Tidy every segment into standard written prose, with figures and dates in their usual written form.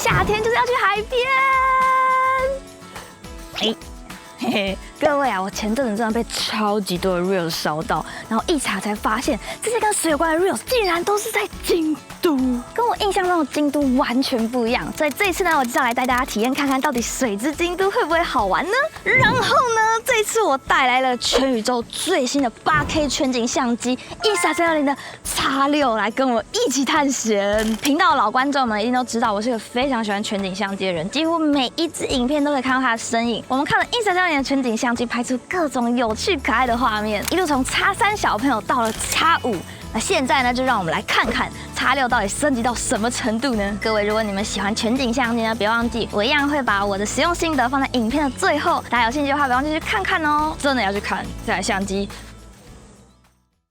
夏天就是要去海邊。嘿嘿，各位啊，我前陣子真的被超級多的 reels 燒到，然後一查才發現，這些跟水有關的 reels 竟然都是在京都，跟我印象中的京都完全不一樣。所以這一次呢，我就要來帶大家體驗看看，到底水之京都會不會好玩呢？然後呢，這一次我帶來了全宇宙最新的8K 全景相機，Insta360的 X6來跟我一起探險。頻道的老觀眾們一定都知道，我是個非常喜歡全景相機的人，幾乎每一支影片都可以看到它的身影。我們看了Insta360的全景相機，拍出各種有趣可愛的畫面，一路從 X3 小朋友到了 X5。那現在呢，就讓我們来看看 X6到底升級到什麼程度呢？各位，如果你們喜歡全景相机呢，別忘記我一樣會把我的使用心得放在影片的最後，大家有興趣的話，別忘記去看看哦，真的要去看這台相機。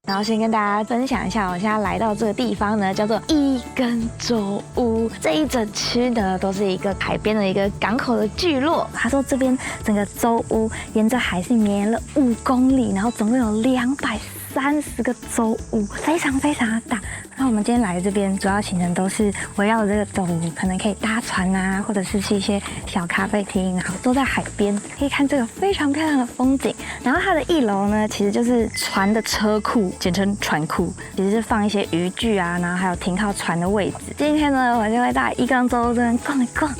然後先跟大家分享一下，我現在來到這個地方呢，叫做伊根舟屋。這一整區呢，都是一個海邊的一個港口的聚落。他說這邊整個舟屋沿着海是綿延了5公里，然後總共有230個舟屋，非常非常的大。那我們今天來這邊，主要行程都是圍繞着這個舟屋，可能可以搭船啊，或者是去一些小咖啡廳，然後坐在海邊，可以看這個非常漂亮的風景。然後它的1樓呢，其實就是船的車庫，簡稱船庫，其實是放一些漁具啊，然後還有停靠船的位置。今天呢，我就會在伊根舟屋這邊逛一逛。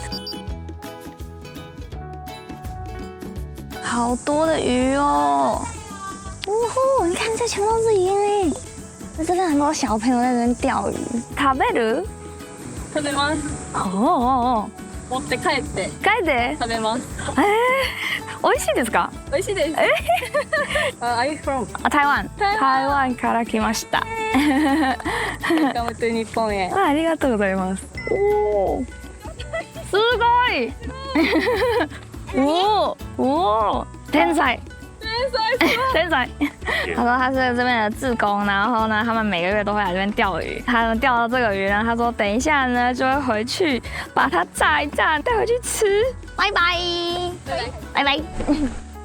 好多的魚哦！嗚呼！你看這全部都是魚哎！那這邊很多小朋友在這邊釣魚。食べる？食べます。哦。持って帰って。帰って食べます。美味しいですか？美味しいです。Are you from？ 台湾。台湾から来ました。Welcome to 日本へ。ありがとうございます。おー。すごい。おお。天才。天才！他說他是這邊的志工，然後呢，他們每個月都會來這邊釣魚。他們釣到這個魚呢，他說等一下呢就會回去把它炸一炸，帶回去吃。拜拜，拜拜。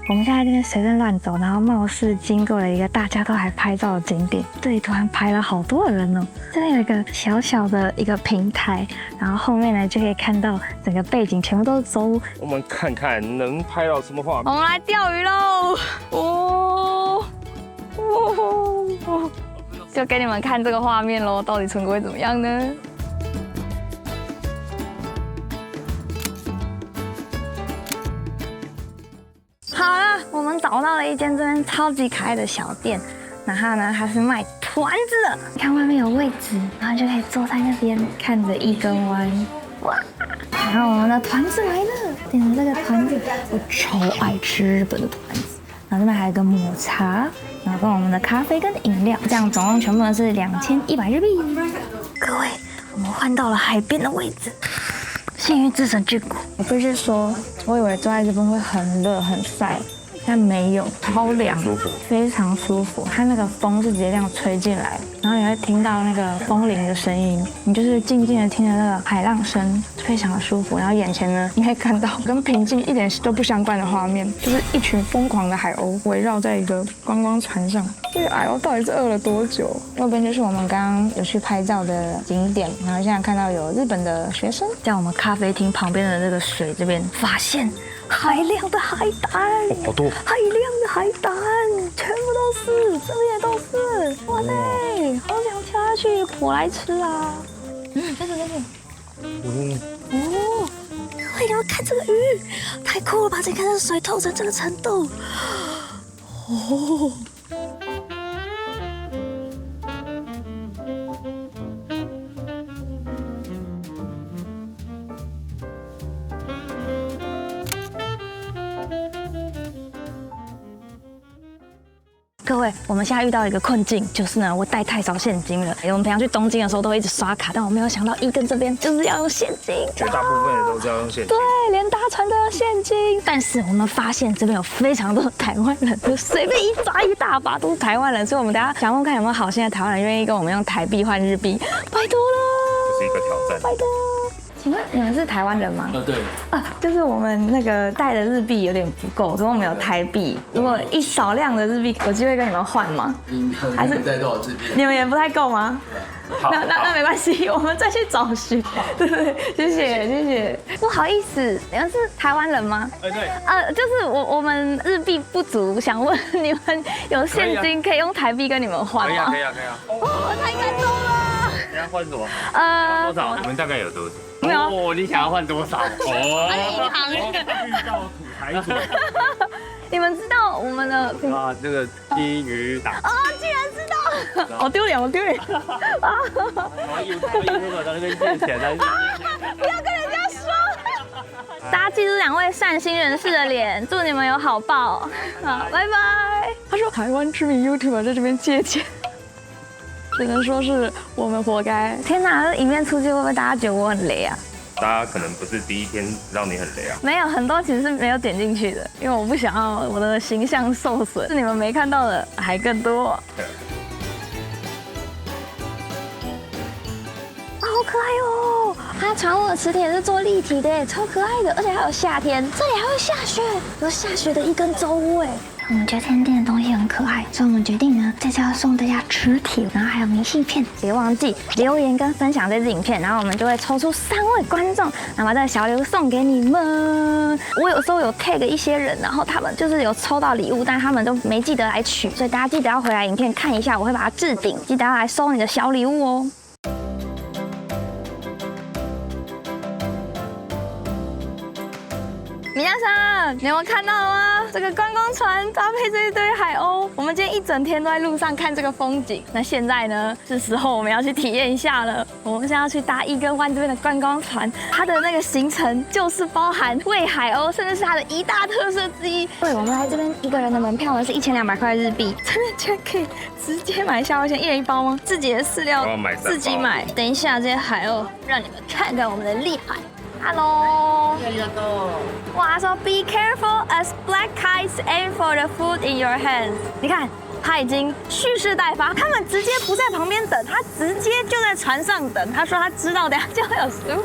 我們現在這邊隨便亂走，然後貌似經過了一個大家都來拍照的景點。這裡突然排了好多的人哦。這邊有一個小小的一個平台，然後後面呢就可以看到整個背景全部都是舟屋。我們看看能拍到什麼畫面。我們來釣魚嘍！哦，哦，就給你們看這個畫面嘍，到底成果會怎麼樣呢？好了，我們找到了一間這邊超級可愛的小店，然後呢，它是賣團子的。你看外面有位置，然後就可以坐在那邊看着伊根灣。哇！然後我們的團子來了，點了這個團子，我超愛吃日本的團子。然後這邊還有一個抹茶，然後跟我們的咖啡跟飲料，這樣總共全部都是2100日幣。各位，我們換到了海邊的位置。幸運之神巨谷，我必須說，我以為坐在這邊會很熱很曬，但沒有，超涼，非常舒服。它那個風是直接這樣吹進來，然後你會聽到那個風鈴的聲音，你就是靜靜的聽着那個海浪聲，非常的舒服。然後眼前呢，你可以看到跟平靜一點都不相關的畫面，就是一群瘋狂的海鷗圍繞在一個觀光船上。這個海鷗到底是餓了多久？右邊就是我們剛剛有去拍照的景點，然後現在看到有日本的學生在我們咖啡廳旁邊的那個水這邊發現海量的海膽，好多海量的海膽，全部都是，這邊也都是，哇塞，好想跳下去捕來吃啊！在這。哦，各位你要看這個魚，太酷了吧！你看這個水透成這個程度，哦。各位，我們現在遇到一個困境，就是呢，我帶太少現金了。我們平常去東京的時候都會一直刷卡，但我沒有想到伊根這邊就是要用現金，絕大部分的都是要用現金。對，連搭船都要現金。但是我們發現這邊有非常多的台灣人，就隨便一抓一大把都是台灣人，所以我們等下想問看有沒有好心的台灣人願意跟我們用台幣換日幣，拜託了，這是一個挑戰，拜託。請問你們是台灣人嗎？對。就是我們那個帶的日幣有點不夠，所以我們有台幣。如果一少量的日幣，有機會跟你們換嗎？還是带多少日币？你们也不太夠嗎？那沒關係，我們再去找尋。對，謝謝。不好意思，你們是台灣人嗎？對。就是我們日幣不足，想問你們有現金可以用台幣跟你們換嗎？可以啊。哦，太感動了。你要換什麼？多少？你們大概有多少？沒有。哦，你想要換多少？銀行。遇到土台主。你們知道我們的啊，这個金魚檔。哦，居然知道。好丟臉。我有在那邊借錢的。不要跟人家說。大家記住2位善心人士的臉，祝你們有好報。好，拜拜。他說台灣知名 YouTuber 在這邊借錢，只能說是我們活該。天哪，這影片出去會不會大家覺得我很雷啊？大家可能不是第一天讓你很雷啊。沒有，很多其實是沒有點進去的，因為我不想要我的形象受損。是你們沒看到的還更多。好可愛哦！它船尾磁鐵是做立體的，超可愛的，而且還有夏天，這裡還會下雪，有下雪的一根舟屋哎。我們覺得今天的東西很可愛，所以我們決定呢，這次要送大家磁鐵，然後還有明信片，別忘記留言跟分享這支影片，然後我們就會抽出3位觀眾，然後把這個小禮物送給你們。我有時候有 tag 一些人，然後他們就是有抽到禮物，但他們都沒記得來取，所以大家記得要回來影片看一下，我會把它置頂，記得要來收你的小禮物哦。米亞桑，你有沒有看到了嗎？這個觀光船搭配這一堆海鷗，我們今天一整天都在路上看這個風景。那現在呢，是時候我們要去體驗一下了。我們現在要去搭伊根灣這邊的觀光船，它的那個行程就是包含餵海鷗，甚至是它的一大特色之一。對，我們來這邊一個人的門票呢是1200塊日幣，這邊居然可以直接買夏威夷，1人1包嗎？自己的飼料自己買。等一下這些海鷗，讓你們看看我們的厲害。Hello，哇，他說 Be careful as black kites aim for the food in your hands。你看，他已經蓄勢待發，他們直接不在旁邊等，他直接就在船上等。他說他知道等下就會有食物。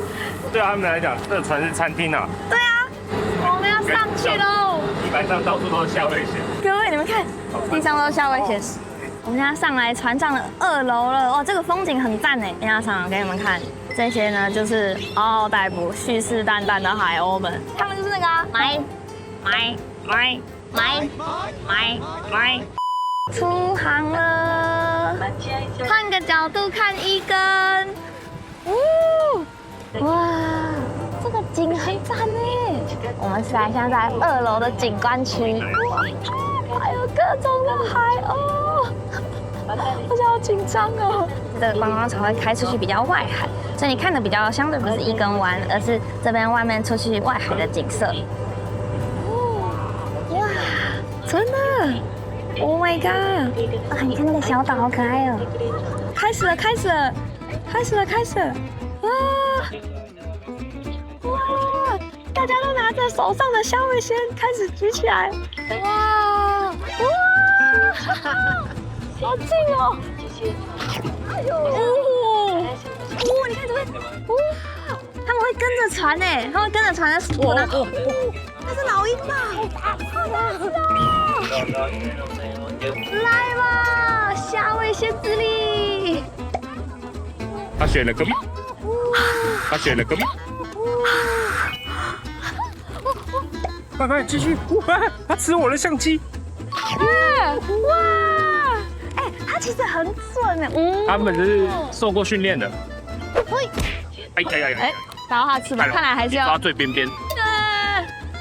對他們來講，這船是餐廳啊。對啊，我們要上去嘍。地板上到處都是夏威夷。各位，你們看，地上都是夏威夷。我們現在上來船上的2樓了，哇，這個風景很讚哎！等下上給你們看。這些呢，就是嗷嗷待哺、蓄勢洶洶的海鷗們，他們就是那個買，出航了。換個角度看伊根，哇，這個景很讚哎！我們現在在2樓的景觀區，還有各種的海鷗。我好緊張哦！這個觀光船會開出去比較外海，所以你看的比較相對不是伊根灣，而是這邊外面出去外海的景色。哇，真的 ！Oh my god！ 啊，你看那個小島好可愛哦！開始了！哇！大家都拿着手上的香味先開始舉起來。哇！好近哦！哎呦！你看這邊，他們会跟着船哎，他們跟着船在捕呢。那是老鷹吧？好大只哦！來吧，夏威夷之力！他選了個，快繼續！他吃我的相機！哇！它其實很準哎，他們是受過訓練的。哎，打到它翅膀，看來還是要抓最邊邊。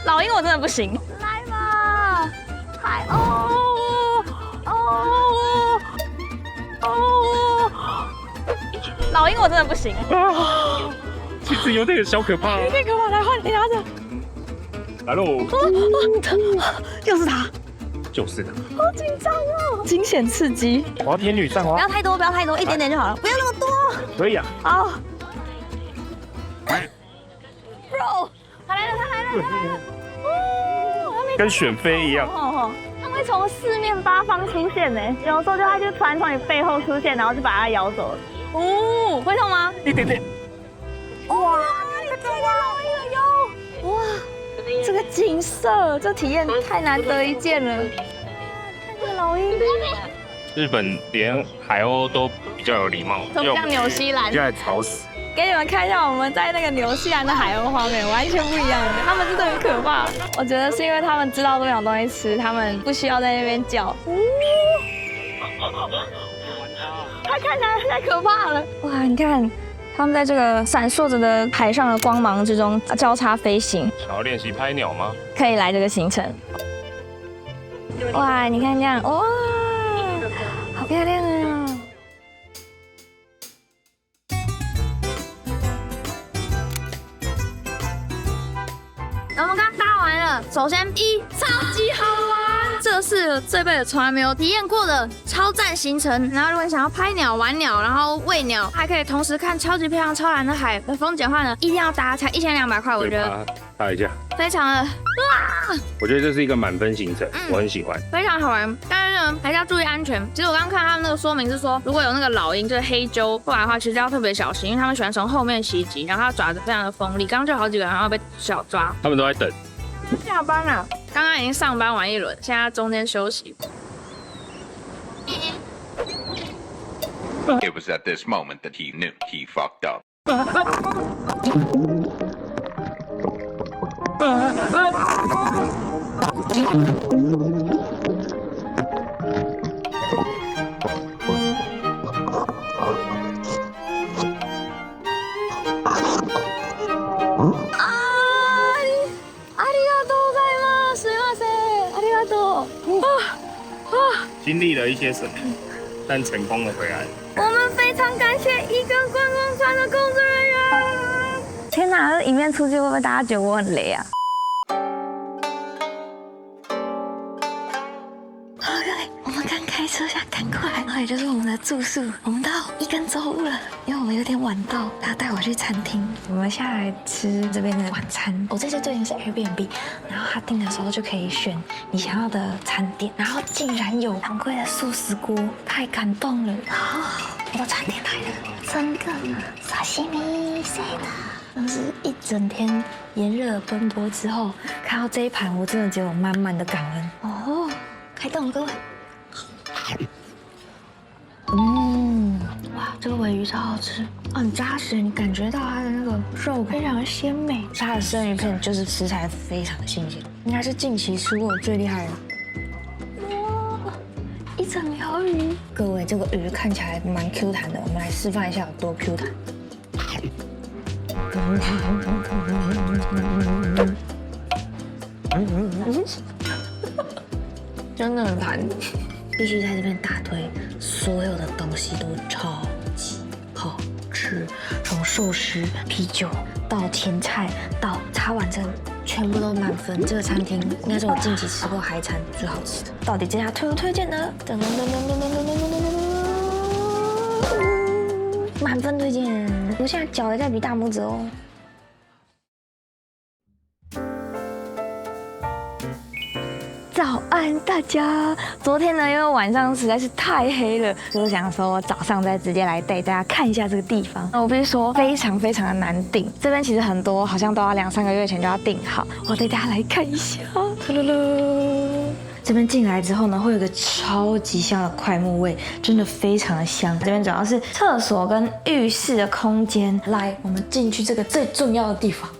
老鷹我真的不行。來吧，海鷗！老鷹我真的不行。其實有點小可怕。有點可怕，來換你拿着。來嘍！又是他。就是的，好緊張哦，驚險刺激。我要舔女上哦，不要太多，一點點就好了，不要那麼多。可以啊。好。Bro， 他來了。跟選妃一樣。他會從四面八方出現呢，有時候就他就突然從你背後出現，然後就把它咬走了。會痛嗎？一點點。哇，你景色，這體驗太難得一見了。看這個老鷹。日本連海鸥都比較有禮貌，都不像紐西蘭，就在吵死。給你們看一下我們在那個紐西蘭的海鷗畫面，完全不一樣的。他們真的很可怕，我覺得是因為他們知道都有東西吃，他們不需要在那邊叫。它看起來太可怕了！哇，你看，他們在這個閃爍着的海上的光芒之中交叉飛行。想要練習拍鳥嗎？可以來這個行程。哇，你看這樣，哇，好漂亮啊！我們剛搭完了，首先超級好玩，這是這輩子從來沒有體驗過的超讚行程。然後如果你想要拍鳥、玩鳥，然後餵鳥，還可以同時看超級漂亮、超藍的海的風景的話呢，一定要搭，才1200塊，我覺得搭一下，非常的哇！我覺得這是一個滿分行程，我很喜歡，非常好玩。但是呢，還是要注意安全。其實我剛剛看他們那個說明是說，如果有那個老鷹，就是黑鳩過來的話，其實要特別小心，因為他們喜歡從後面襲擊，然後它爪子非常的鋒利。剛剛就好幾個人要被小抓，他們都在等。下班了，剛剛已經上班完一輪，現在中間休息。It was at this moment that he knew he fucked up. 經歷了一些什麼，但成功的回來。我們非常感謝一個觀光船的工作人員。天哪，這影片出去會不會大家覺得我很雷啊？我們剛開車下，趕快，然後也就是我們的住宿，我們到一根走路了，因為我們有點晚到，他帶我去餐廳，我們下來吃這邊的晚餐。我這次訂的是 Airbnb， 然後他訂的時候就可以選你想要的餐點，然後竟然有很貴的素食鍋，太感動了。我的餐點來了，整個沙西米塞的。但是一整天炎熱奔波之後，看到這一盤，我真的只有滿滿的感恩。哦，開動了，各位。哇，這個鮪魚超好吃，很扎實，你感覺到它的那個肉非常的鮮美。它的生魚片就是食材非常的新鮮，應該是近期吃過最厲害的。哇，一整條魚，各位這個魚看起來蠻 Q 彈的，我們來示範一下有多 Q 彈。真的很弹，必須在這邊大推，所有的東西都超級好吃，從壽司、啤酒到甜菜到茶碗蒸，全部都滿分。這個餐廳應該是我近期吃過海產最好吃的。到底這家推不推薦呢？滿分推薦，我現在腳也在比大拇指哦。早安，大家！昨天呢，因為晚上實在是太黑了，所以我想說，我早上再直接來帶大家看一下這個地方。那我必須說，非常非常的難訂。這邊其實很多好像都要2、3個月前就要訂好。我帶大家來看一下。這邊進來之後呢，會有一個超級香的檜木味，真的非常的香。這邊主要是廁所跟浴室的空間。來，我們進去這個最重要的地方。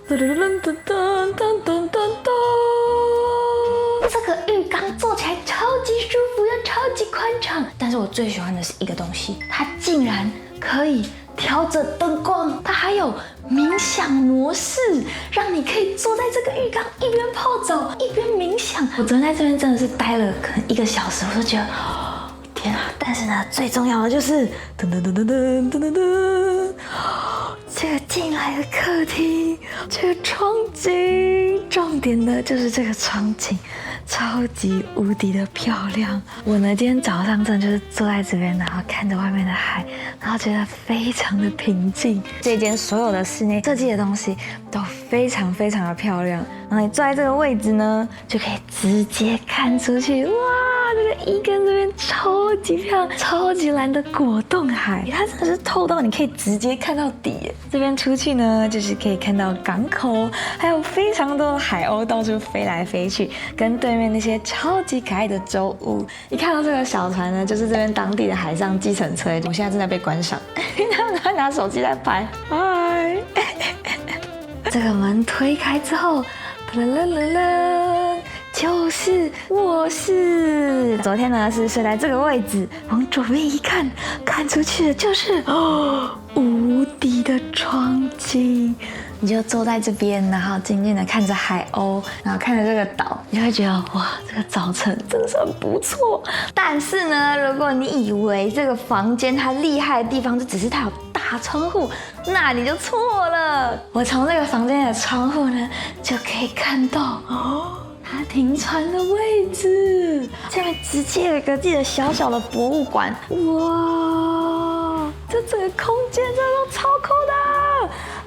這個浴缸坐起來超級舒服又超級寬敞，但是我最喜歡的是一個東西，它竟然可以調整燈光，它還有冥想模式，讓你可以坐在這個浴缸一邊泡澡一邊冥想。我昨天在這邊真的是待了可能1個小時，我就覺得天啊！但是呢，最重要的就是噔噔噔噔噔噔噔噔，這個進來的客廳，這個窗景，重點呢就是這個窗景。超級無敵的漂亮！我呢，今天早上真的就是坐在這邊，然後看着外面的海，然後覺得非常的平靜。這間所有的室內設計的東西都非常非常的漂亮。然後你坐在這個位置呢，就可以直接看出去，哇，這個伊根這邊超級漂亮、超級藍的果凍海，它真的是透到你可以直接看到底耶。這邊出去呢，就是可以看到港口，還有非常多的海鸥到處飛來飛去，跟对面那些超級可愛的舟屋。一看到這個小船呢，就是這邊當地的海上計程車，我現在正在被觀賞，他們還拿手機在拍，嗨。這個門推開之後，就是臥室。昨天呢是睡在這個位置，往左邊一看，看出去的就是無敵的窗景。你就坐在這邊，然後靜靜的看着海鷗，然後看着這個島，你就會覺得哇，這個早晨真的是很不錯。但是呢，如果你以為這個房間它厲害的地方就只是它有大窗戶，那你就錯了。我從這個房間的窗戶呢，就可以看到它停船的位置，下面直接有一個自己的小小的博物館。哇，這整個空間真的都超酷的，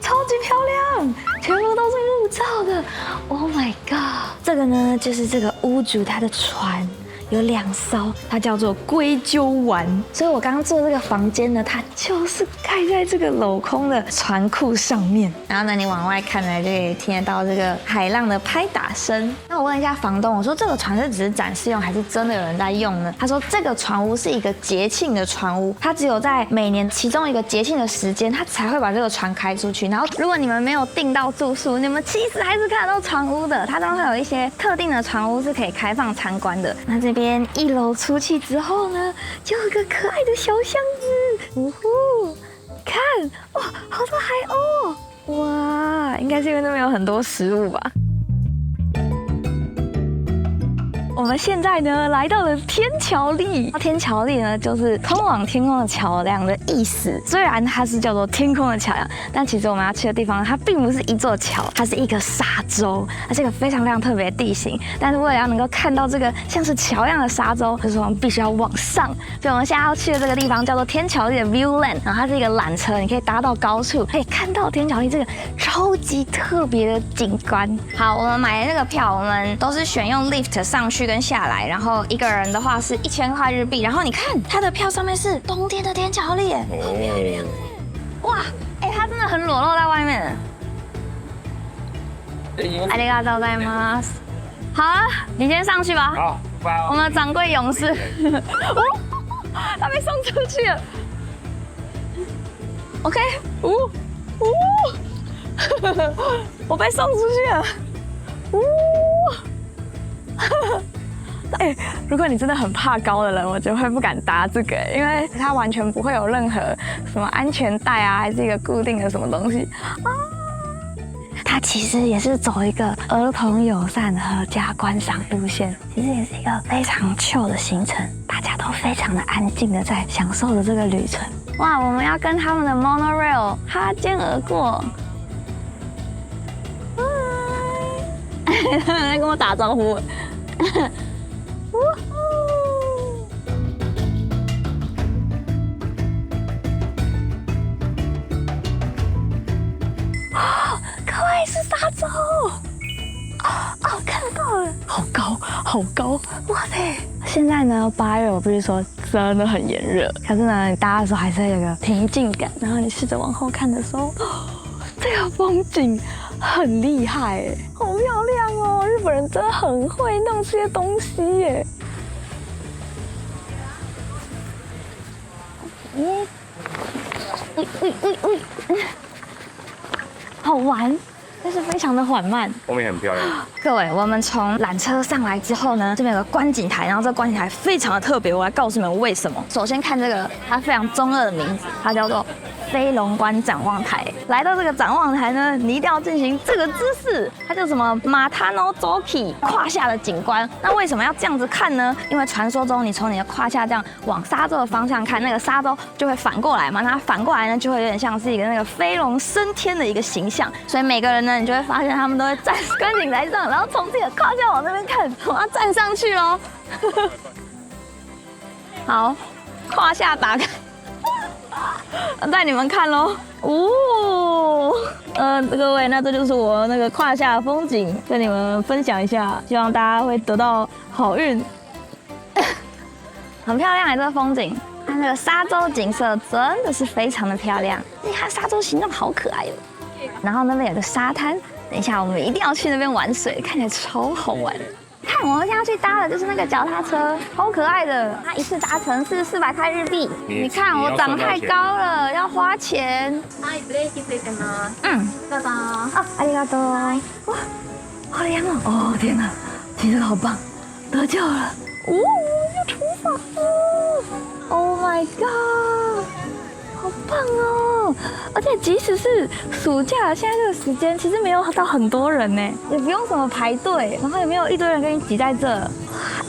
超級漂亮，全部都是木造的。Oh my god！ 這個呢，就是這個屋主他的船。有2艘，它叫做龜鷲丸，所以我剛剛做這個房間呢，它就是蓋在這個鏤空的船庫上面。然後呢，你往外看呢，就可以聽得到這個海浪的拍打聲。那我問一下房東，我說這個船是只是展示用，還是真的有人在用呢？他說這個船屋是一個節慶的船屋，它只有在每年其中一個節慶的時間，它才會把這個船開出去。然後如果你們沒有訂到住宿，你們其實還是看得到船屋的。它都會有一些特定的船屋是可以開放參觀的。那這邊1樓出去之後呢，就有個可愛的小巷子，嗚呼！看，哇，好多海鷗，哇，應該是因為那邊有很多食物吧。我們現在呢來到了天橋立，天橋立呢就是通往天空的橋梁的意思。雖然它是叫做天空的橋梁，但其實我們要去的地方它並不是一座橋，它是一個沙洲，它是一個非常非常特別的地形。但是為了要能夠看到這個像是橋一樣的沙洲，就是我們必須要往上。所以我們現在要去的這個地方叫做天橋立的 Viewland， 然後它是一個纜車，你可以搭到高處，可以看到天橋立這個超級特別的景觀。好，我們買的這個票，我們都是選用 lift 上去跟下來，然後一個人的話是1000塊日幣。然後你看它的票上面是冬天的天橋立，好漂亮！哇，它真的很裸露在外面。ありがとうございます。好啊，你先上去吧。好，我們掌櫃勇士，他被送出去了。OK， 我被送出去了。如果你真的很怕高的人，我就會不敢搭這個，因為它完全不會有任何什麼安全帶啊，還是一個固定的什麼東西啊。它其實也是走一個兒童友善的合家觀賞路線，其實也是一個非常 chill 的行程，大家都非常的安靜的在享受着這個旅程。哇，我們要跟他們的 monorail 擦肩而過。嗨，来跟我打招呼。各位是沙洲看得到了，好高好高，哇塞！現在呢8月，我必須說真的很炎熱，可是呢你搭的時候還是會有個平靜感，然後你試着往後看的時候，這個風景很厲害哎，好漂亮哦！日本人真的很會弄這些東西耶。好玩，但是非常的緩慢。后面很漂亮。各位，我們從纜車上來之後呢，這邊有個觀景台，然後這個觀景台非常的特別，我來告訴你們為什麼。首先看這個，它非常中二的名字，它叫做飛龍觀展望台。來到這個展望台呢，你一定要進行這個姿勢，它叫什麼股のぞき，胯下的景觀。那為什麼要這樣子看呢？因為傳說中你從你的胯下這樣往沙洲的方向看，那個沙洲就會反過來嘛，那它反過來呢，就會有點像是一個那個飛龍升天的一個形象。所以每個人呢，你就會發現他們都會站觀景台上，然後從自己的胯下往那邊看，我要站上去嘍。好，胯下打開。帶你們看嘍，各位，那這就是我那個胯下的風景，跟你們分享一下，希望大家會得到好運。很漂亮這個風景。看那個沙洲景色真的是非常的漂亮，你看沙洲形狀好可愛哦。然後那邊有個沙灘，等一下我們一定要去那邊玩水，看起來超好玩的。看我们現在要去搭的就是那個腳踏車，好可愛的，它一次搭乘是400塊日幣。你看我長太高了，要花錢。はい、ブレーキついてます。どうぞ。ありがとう。哇，好凉哦！哦天哪，骑車好棒，得救了！哦，要出發了 ！Oh my god， 好棒哦！而且即使是暑假，現在這個時間其實沒有到很多人呢，也不用什麼排隊，然後也沒有一堆人跟你擠在這。哇，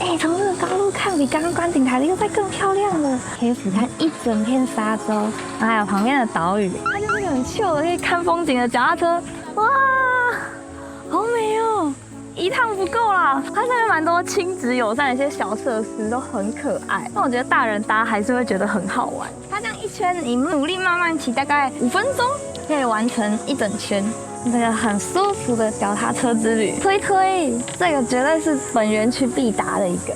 哎，從這個高路看，比剛剛觀景台的又再更漂亮了，可以俯瞰一整片沙洲，然後還有旁邊的島嶼，它就是很秀的可以看風景的腳踏車。哇，好美哦！一趟不夠啦，它上面蠻多親子友善的一些小設施，都很可愛。但我覺得大人搭還是會覺得很好玩。它這樣一圈，你努力慢慢騎，大概5分鐘可以完成一整圈，這個很舒服的腳踏車之旅。推，這個絕對是本園區必達的一個。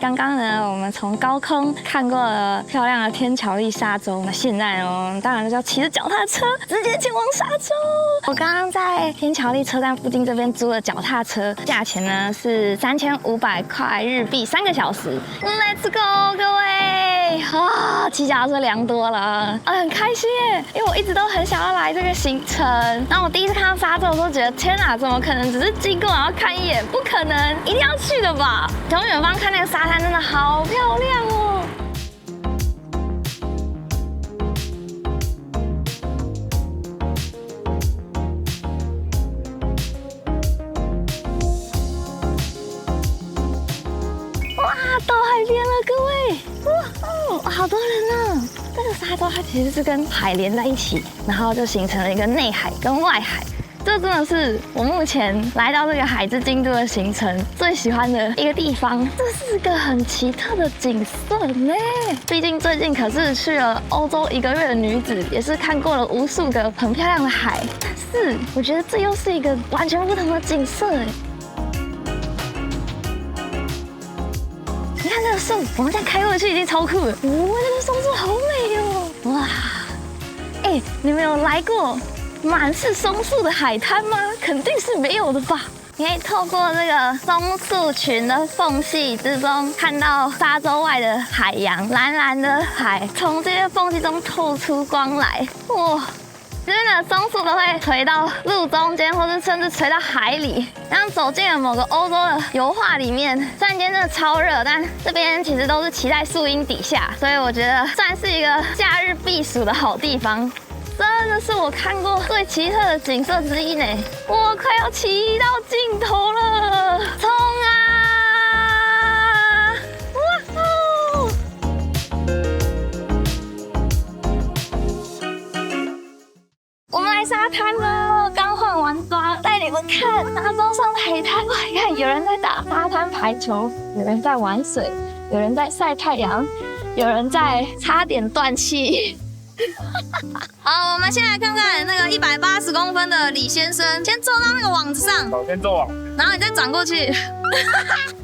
剛剛呢，我們從高空看過了漂亮的天橋立沙洲，那現在呢，我們當然就要騎着腳踏車直接前往沙洲。我剛剛在天橋立車站附近這邊租了腳踏車，價錢呢是3500塊日幣，3個小時。Let's go， 各位！啊，騎腳踏車涼多了，很開心耶，因為我一直都很想要來這個行程。然後我第一次看到沙洲的時候，覺得天哪，怎麼可能只是經過然後看一眼？不可能，一定要去的吧？從遠方看那個沙灘。真的好漂亮哦！哇，到海邊了，各位！哇，好多人呢！這個沙洲它其實是跟海連在一起，然後就形成了一個內海跟外海。這真的是我目前來到這個海之京都的行程最喜歡的一個地方。這是個很奇特的景色呢。畢竟最近可是去了歐洲1個月的女子，也是看過了無數個很漂亮的海。但是我覺得這又是一個完全不同的景色哎。你看這個樹，我們現在開過去已經超酷了。哇，這個松樹好美哦！哇，哎，你們有來過滿是松樹的海灘嗎？肯定是沒有的吧。你可以透過這個松樹群的縫隙之中，看到沙洲外的海洋，藍藍的海從這些縫隙中透出光來。哇，這邊的松樹都會垂到路中間，或是甚至垂到海裡，然後走進了某個歐洲的油畫裡面。雖然今天真的超熱，但這邊其實都是騎在樹蔭底下，所以我覺得算是一個假日避暑的好地方。真的是我看過最奇特的景色之一呢！我快要騎到盡頭了，衝啊！哇哦！我們來沙灘了，剛換完妝，帶你們看沙洲上的海灘。哇，你看，有人在打沙灘排球，有人在玩水，有人在曬太陽，有人在差點斷氣。好，我們先來看看那個180公分的李先生，先坐到那個網子上，先坐網，然後你再轉過去，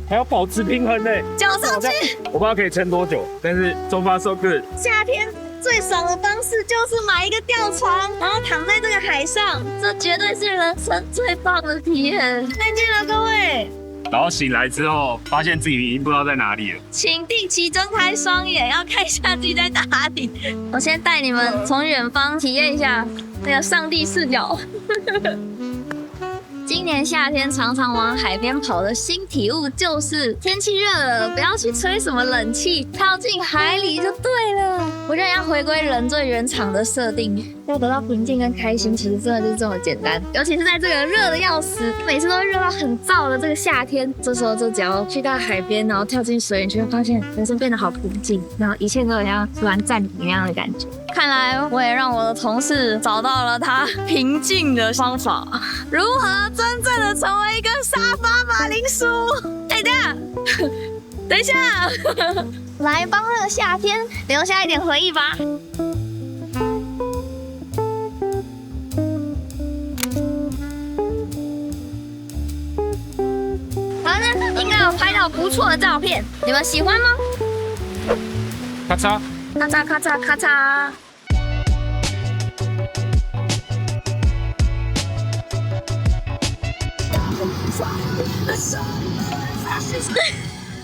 還要保持平衡呢，腳上去。我不知道可以撐多久，但是so far so good。夏天最爽的方式就是買一個吊床，然後躺在這個海上，這絕對是人生最棒的體驗。再見了，各位。然後醒來之後，發現自己已經不知道在哪裡了。請定期睜開雙眼，要看一下自己在哪裡。我先帶你們從遠方體驗一下那個上帝視角。今年夏天常常往海邊跑的新體悟就是，天氣熱了，不要去吹什麼冷氣，跳進海裡就對了。我覺得要回歸人最原廠的設定，要得到平靜跟開心，其實真的就是這麼簡單。尤其是在這個熱的要死，每次都會熱到很燥的這個夏天，這時候就只要去到海邊，然後跳進水裡，你就會發現人生變得好平靜，然後一切都好像突然暫停一樣的感覺。看來我也讓我的同事找到了他平靜的方法，如何真正的成為一根沙發馬鈴薯？哎，等一下，來幫這個夏天留下一點回憶吧。錯的照片，你們喜歡嗎？咔嚓，咔嚓咔嚓咔嚓。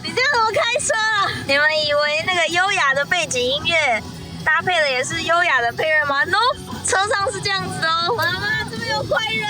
你这怎么開車啊？你們以為那個優雅的背景音樂搭配的也是優雅的配樂嗎 ？No， 車上是這樣子哦。媽媽，這邊有壞人。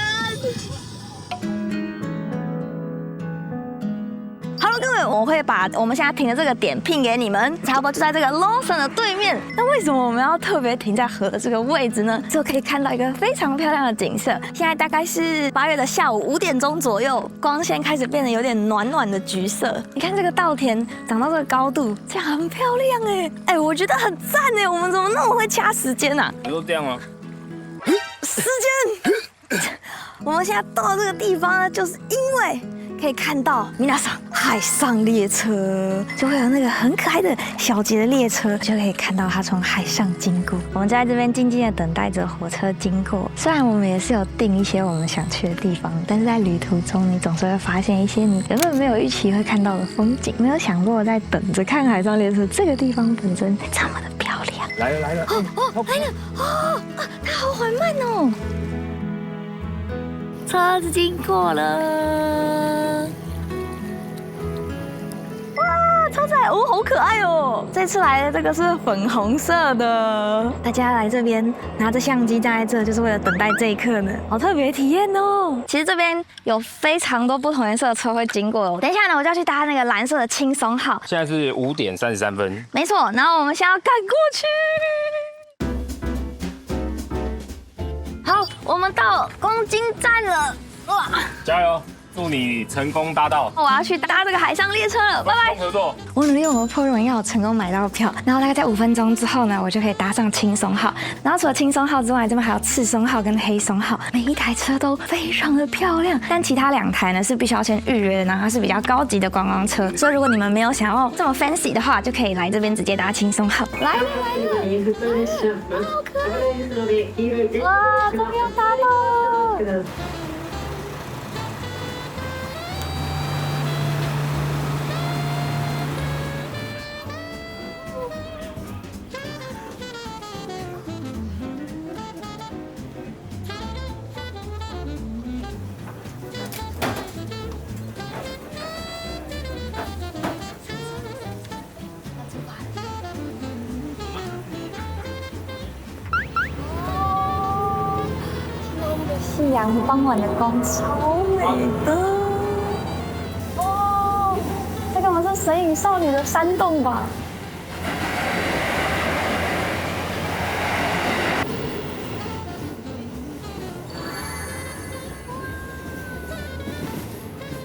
Hello， 各位，我會把我們現在停的這個點拼給你們，差不多就在這個 Lawson 的對面。那為什麼我們要特別停在河的這個位置呢？就可以看到一個非常漂亮的景色。現在大概是8月的下午5點鐘左右，光線開始變得有點暖暖的橘色。你看這個稻田長到這個高度，這樣很漂亮哎，我覺得很讚哎。我們怎麼那麼會掐時間啊？不都這樣嗎？時間，我們現在到這個地方呢，就是因為可以看到皆さん海上列車，就會有那個很可愛的小節的列車，就可以看到它從海上經過。我們就在這邊靜靜的等待着火車經過。雖然我們也是有定一些我們想去的地方，但是在旅途中你總是會發現一些你原本沒有預期會看到的風景。沒有想過在等着看海上列車，這個地方本身這麼的漂亮。來了來了，來了哦，它好緩慢哦。車子經過了，哇，超讚哦，好可愛哦！這次來的這個是粉紅色的，大家來這邊拿着相機站在這，就是為了等待這一刻呢，好特別體驗哦。其實這邊有非常多不同顏色的車會經過，等一下呢，我就要去搭那個藍色的輕鬆號。現在是5點33分，沒錯，然後我們現在要趕過去。好，我們到公斤站了，哇！加油！祝你成功搭到。我要去搭這個海上列車了，拜拜。合作。我努力我的破榮耀成功買到票，然後大概在5分鐘之後呢，我就可以搭上輕鬆號。然後除了輕鬆號之外，這邊還有赤鬆號跟黑鬆號，每一台車都非常的漂亮。但其他2台呢是必須要先預約的，然後它是比較高級的觀光車，所以如果你們沒有想要這麼 fancy 的話，就可以來這邊直接搭輕鬆號。來了來了，好可愛！哇，終於要搭到！夕陽傍晚的光超美的哦！这個我是《神隱少女》的山洞吧？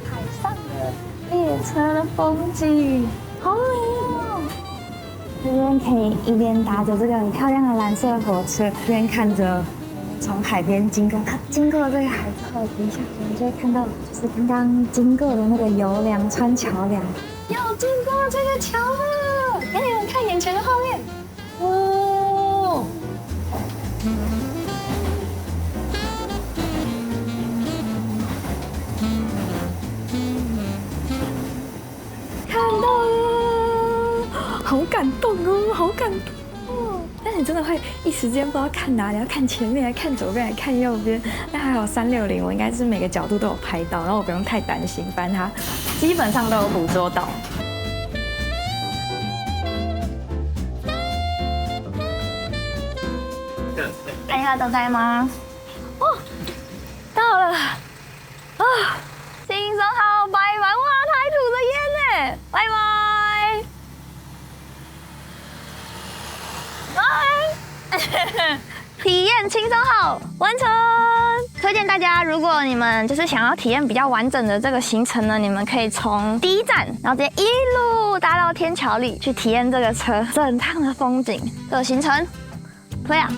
海上的列車的風景好美哦！這邊可以一邊搭着這個很漂亮的藍色火車，一邊看着從海邊經過，經過了這個海之後，等一下我們就會看到，就是剛剛經過的那個遊梁川橋梁，要經過這個橋了。給你們看眼前的畫面，哦，看到了，好感動哦，好感動。但你真的會一時間不知道看哪裡，要看前面，還看左邊，還看右邊。但還好360，我應該是每個角度都有拍到，然後我不用太擔心，反正它基本上都有捕捉到。ありがとうございます。哦，到了啊！輕鬆號拜拜，哇，它還吐着煙呢，拜拜。體驗輕鬆號完成，推薦大家，如果你們就是想要體驗比較完整的這個行程呢，你們可以從第1站，然後直接一路搭到天橋裡去體驗這個車整趟的風景。這個行程推啊！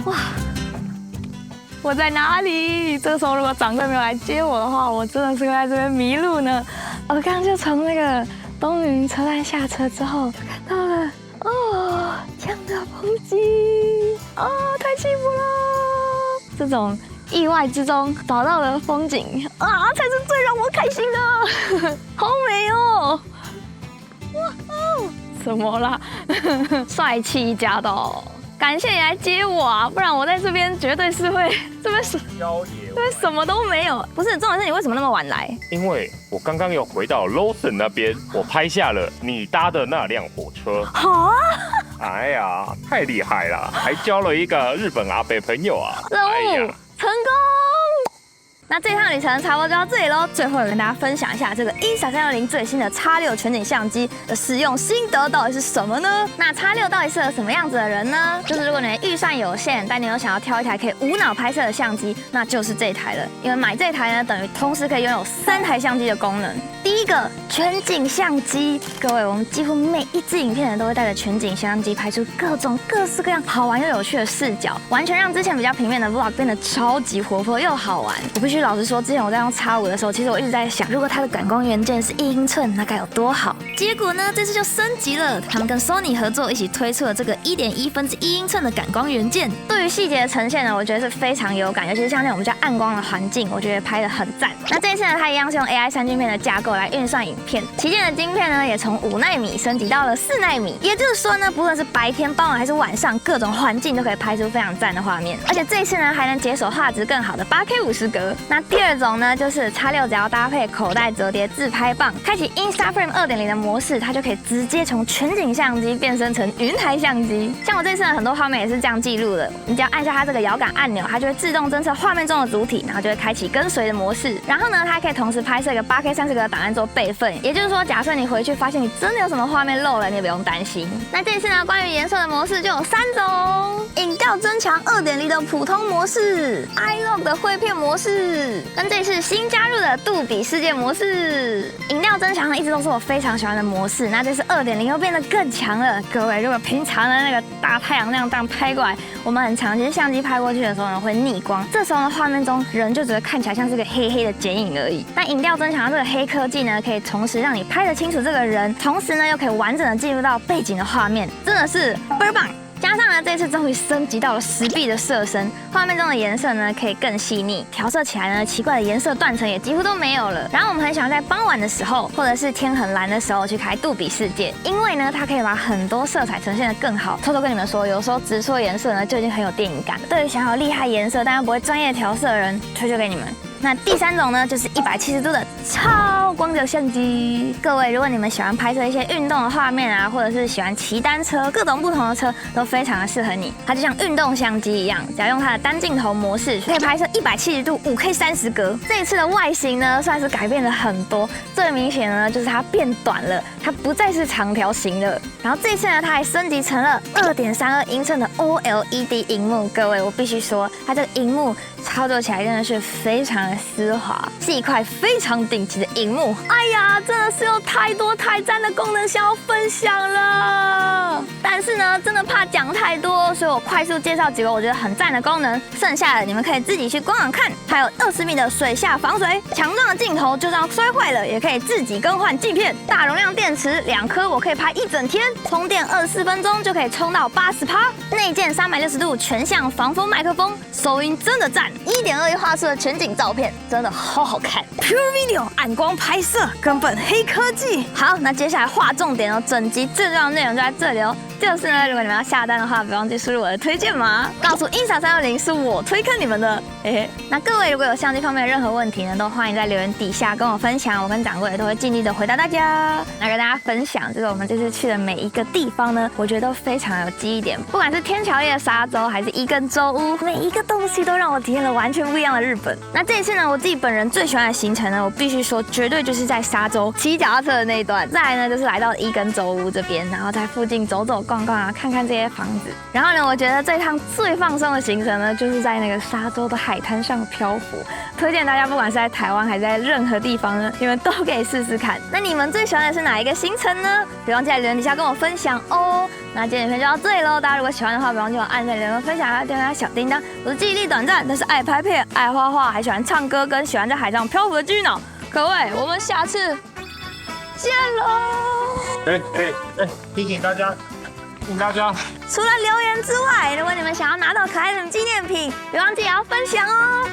哇，我在哪裡？這個時候如果長輩沒有來接我的話，我真的是會在這邊迷路呢。我剛剛就從那個東雲車站下車之後，就看到了哦這樣的風景哦，太幸福了！這種意外之中找到了風景啊，才是最讓我開心的。好美哦！哇哦，怎麼啦？帥氣駕到！感謝你來接我啊，不然我在這邊絕對是會這邊什麼都沒有。不是，重點是你為什麼那麼晚來？因為我剛剛有回到 Lawson 那邊，我拍下了你搭的那輛火車。啊！哎呀，太厲害了，還交了一個日本阿伯朋友啊！任務成功。那這趟旅程差不多就到這裡嘍。最後跟大家分享一下這個 Insta360最新的 X6 全景相機的使用心得到底是什麼呢？那 X6 到底適合什麼樣子的人呢？就是如果你的預算有限，但你又想要挑一台可以無腦拍攝的相機，那就是這台了。因為買這台呢，等於同時可以擁有3台相機的功能。第一個全景相機，各位，我們幾乎每一支影片呢都會帶着全景相機拍出各種各式各樣好玩又有趣的視角，完全讓之前比較平面的 Vlog 变得超級活潑又好玩。我必須老實說，之前我在用 X5的時候，其實我一直在想，如果它的感光元件是1英寸，那該有多好。結果呢，這次就升級了，他們跟 Sony 合作，一起推出了這個1.1/1英寸的感光元件。对於細節的呈現呢，我覺得是非常有感，尤其是像那種比較暗光的環境，我覺得拍得很讚。那這一次呢，它一樣是用 AI 3晶片的架構來運算影片，旗艦的晶片呢也從5奈米升級到了4奈米，也就是說呢，不論是白天、傍晚還是晚上，各種環境都可以拍出非常讚的畫面。而且這一次呢，還能解鎖畫質更好的8K 50格。那第二種呢，就是 X6只要搭配口袋折疊自拍棒，開啟 Instaframe 2.0的模式，它就可以直接從全景相機變身成雲台相機。像我這次呢，很多畫面也是這樣記錄的，你只要按下它這個搖桿按鈕，它就會自動偵測畫面中的主體，然後就會開啟跟隨的模式。然後呢，它還可以同時拍攝一個8K 30格的檔案做備份，也就是說，假設你回去發現你真的有什麼畫面漏了，你也不用擔心。那這次呢，關於顏色的模式就有3種：影調增強2.0的普通模式、iLog 的灰片模式，跟這次新加入的杜比世界模式。影調增強呢，一直都是我非常喜歡的模式。那這次2.0又變得更強了。各位，如果平常的那個大太陽那樣這樣拍過來，我們很常其實相機拍過去的時候呢，會逆光，這時候呢，畫面中人就只會看起來像是個黑黑的剪影而已。但影調增強的這個黑科技呢，可以同時讓你拍得清楚這個人，同時呢又可以完整的記錄到背景的畫面，真的是倍兒棒。加上呢，這次終於升級到了10倍的色深，畫面中的顏色呢可以更細膩，調色起來呢奇怪的顏色斷層也幾乎都沒有了。然後我們很喜歡在傍晚的時候，或者是天很藍的時候去開杜比世界，因為呢它可以把很多色彩呈現得更好。偷偷跟你們說，有時候直戳顏色呢就已經很有電影感了。對於想要厲害顏色但又不會專業調色的人，推薦給你們。那第3種呢，就是170度的超廣角相機。各位，如果你們喜歡拍攝一些運動的畫面啊，或者是喜歡騎單車，各種不同的車都非常的適合你。它就像運動相機一樣，只要用它的單鏡頭模式，可以拍攝170度5K 30格。這一次的外形呢，算是改變了很多。最明顯的呢，就是它變短了，它不再是長條形了。然後这次呢，它還升級成了2.32英寸的 OLED 螢幕。各位，我必須說，它這個螢幕操作起來真的是非常的絲滑，是一塊非常頂級的螢幕。哎呀，真的是有太多太讚的功能想要分享了，但是呢，真的怕講太多，所以我快速介紹幾個我覺得很讚的功能，剩下的你們可以自己去官網看。還有20米的水下防水，強壯的鏡頭就算摔壞了也可以自己更換鏡片，大容量電池2顆，我可以拍1整天，充電24分鐘就可以充到80%，內建360度全向防風麥克風，收音真的讚，1.21畫素的全景照片真的好好看 ，Pure Video 暗光拍攝根本黑科技。好，那接下來劃重點哦，整集最重要的內容就在這裡哦。就是呢，如果你們要下單的話，不忘記輸入我的推薦碼，告訴 Insta360是我推坑你們的。那各位如果有相機方面的任何問題呢，都歡迎在留言底下跟我分享，我跟掌櫃也都會盡力的回答大家。那跟大家分享，就是我們這次去的每一個地方呢，我覺得都非常有記憶點，不管是天橋立的沙洲，還是伊根舟屋，每一個東西都讓我體驗了完全不一樣的日本。那這一次呢，我自己本人最喜歡的行程呢，我必須說，絕對就是在沙洲騎腳踏車的那一段。再來呢，就是來到伊根舟屋這邊，然後在附近走走逛逛啊，看看這些房子。然後呢，我覺得這趟最放鬆的行程呢，就是在那個沙洲的海灘上漂浮。推薦大家，不管是在台灣還是在任何地方呢，你們都可以試試看。那你們最喜歡的是哪一個行程呢？別忘記在留言底下跟我分享哦。那今天影片就到這裡嘍，大家如果喜歡的話，別忘記按讚、留言、分享，還有點開小叮當。我是記憶力短暫，但是愛拍片、愛畫畫，還喜歡唱歌，跟喜歡在海上漂浮的巨腦。各位，我們下次見嘍！提醒大家，請大家除了留言之外，如果你們想要拿到可愛的紀念品，別忘記也要分享哦。